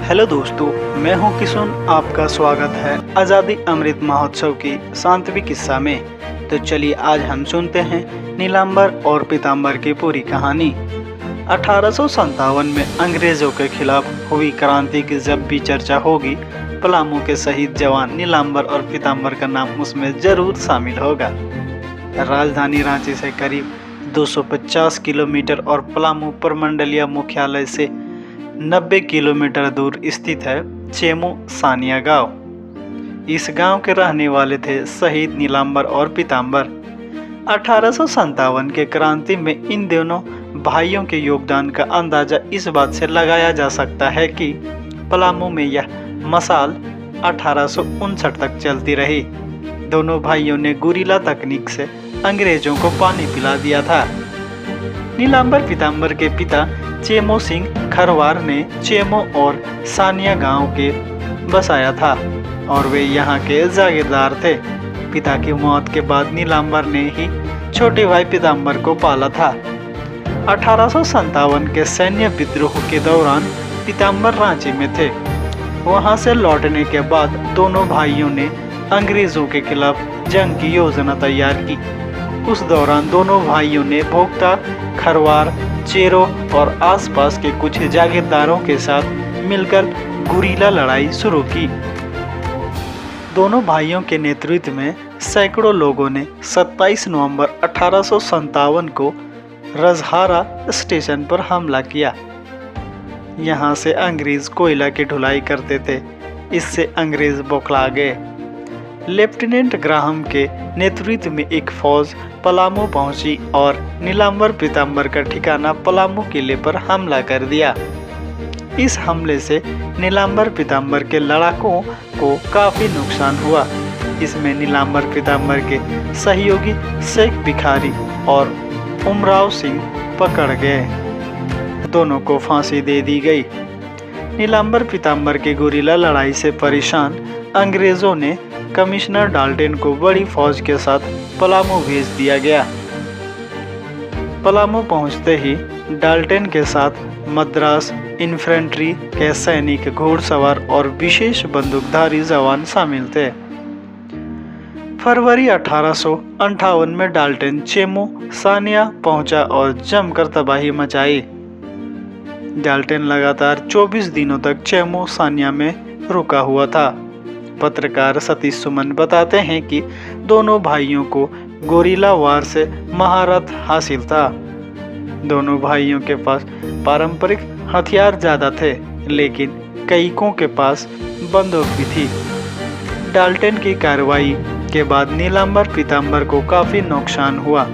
Hello दोस्तों, मैं हूं किशुन। आपका स्वागत है आज़ादी अमृत महोत्सव की सांत्विक किस्सा में। तो चलिए आज हम सुनते हैं नीलांबर और पीतांबर की पूरी कहानी। 1857 में अंग्रेजों के खिलाफ हुई क्रांति की जब भी चर्चा होगी, पलामू के शहीद जवान नीलांबर और पीतांबर का नाम उसमें जरूर शामिल होगा। राजधानी रांची से करीब 250 किलोमीटर और पलामू प्रमंडलीय मुख्यालय से 90 किलोमीटर दूर स्थित है चेमो सानिया गांव। इस गांव के रहने वाले थे शहीद नीलांबर और पीतांबर। 1857 के क्रांति में इन दोनों भाइयों के योगदान का अंदाजा इस बात से लगाया जा सकता है कि पलामू में यह मशाल 1859 तक चलती रही। दोनों भाइयों ने गुरिल्ला तकनीक से अंग्रेजों को पानी पिला दिया था। नीलांबर पीतांबर के पिता चेमो सिंह खरवार ने चेमो और सानिया गांव के बसाया था और वे यहाँ के जागीरदार थे। पिता की मौत के बाद नीलांबर ने ही छोटे भाई पीतांबर को पाला था। 1857 के सैन्य विद्रोह के दौरान पीतांबर रांची में थे। वहां से लौटने के बाद दोनों भाइयों ने अंग्रेजों के खिलाफ जंग की योजना तैयार की। उस दौरान दोनों भाइयों ने भोक्ता, खरवार, चेरो और आसपास के कुछ जागीरदारों के साथ मिलकर गुरिल्ला लड़ाई शुरू की। दोनों भाइयों के नेतृत्व में सैकड़ों लोगों ने 27 नवंबर 1857 को रजहारा स्टेशन पर हमला किया। यहाँ से अंग्रेज कोयला की ढुलाई करते थे। इससे अंग्रेज बौखला गए। लेफ्टिनेंट ग्राहम के नेतृत्व में एक फौज पलामू पहुंची और नीलांबर पीतांबर का ठिकाना पलामू किले पर हमला कर दिया। इस हमले से नीलांबर पीतांबर के लड़ाकों को काफी नुकसान हुआ। इसमें नीलांबर पीतांबर के सहयोगी शेख भिखारी और उमराव सिंह पकड़ गए। दोनों को फांसी दे दी गई। नीलांबर पीतांबर के गुरिल्ला लड़ाई से परेशान अंग्रेजों ने कमिश्नर डाल्टन को बड़ी फौज के साथ पलामू भेज दिया गया। पलामू पहुंचते ही डाल्टन के साथ मद्रास इन्फेंट्री के सैनिक, घुड़सवार और विशेष बंदूकधारी जवान शामिल थे। फरवरी 1858 में डाल्टन चेमो सानिया पहुंचा और जमकर तबाही मचाई। डाल्टन लगातार 24 दिनों तक चेमो सानिया में रुका हुआ था। पत्रकार सतीश सुमन बताते हैं कि दोनों भाइयों को गोरिल्ला वार से महारत हासिल था। दोनों भाइयों के पास पारंपरिक हथियार ज्यादा थे, लेकिन कईकों के पास बंदूक भी थी। डाल्टन की कार्रवाई के बाद नीलांबर पीतांबर को काफी नुकसान हुआ।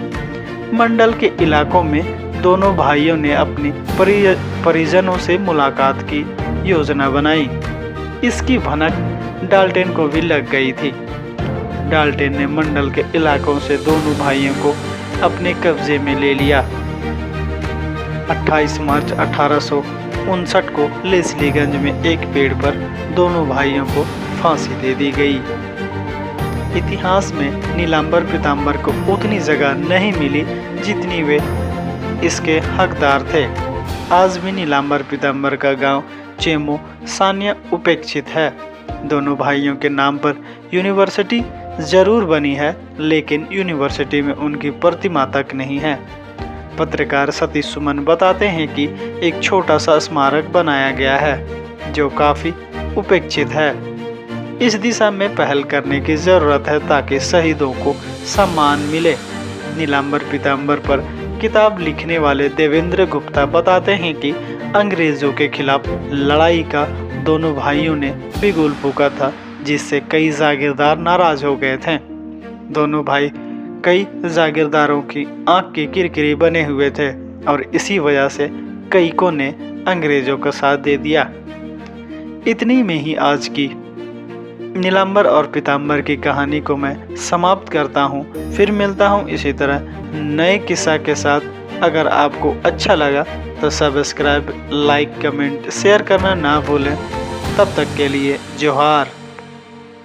मंडल के इलाकों में दोनों भाइयों ने अपनी परिजनों से मुलाकात की योजना बनाई। इसकी भनक डाल्टन को भी लग गई थी। डाल्टन ने मंडल के इलाकों से दोनों भाइयों को अपने कब्जे में ले लिया। 28 मार्च 1859 को लेस्लीगंज में एक पेड़ पर दोनों भाइयों को फांसी दे दी गई। इतिहास में नीलांबर पीतांबर को उतनी जगह नहीं मिली जितनी वे इसके हकदार थे। आज भी नीलांबर पीतांबर का गांव चेमो सानिया उपेक्षित है। दोनों भाइयों के नाम पर यूनिवर्सिटी जरूर बनी है, लेकिन यूनिवर्सिटी में उनकी प्रतिमा तक नहीं है। पत्रकार सतीश सुमन बताते हैं कि एक छोटा सा स्मारक बनाया गया है जो काफी उपेक्षित है। इस दिशा में पहल करने की जरूरत है ताकि शहीदों को सम्मान मिले। नीलांबर पीतांबर पर किताब लिखने वाले देवेंद्र गुप्ता बताते हैं कि अंग्रेजों के खिलाफ लड़ाई का दोनों भाइयों ने बिगुल फूंका था, जिससे कई जागीरदार नाराज हो गए थे। दोनों भाई कई जागीरदारों की आंख की किरकिरी बने हुए थे और इसी वजह से कईकों ने अंग्रेजों का साथ दे दिया। इतनी में ही आज की नीलांबर और पीतांबर की कहानी को मैं समाप्त करता हूँ। फिर मिलता हूँ इसी तरह नए किस्सा के साथ। अगर आपको अच्छा लगा तो सब्सक्राइब, लाइक, कमेंट, शेयर करना ना भूलें। तब तक के लिए जोहार।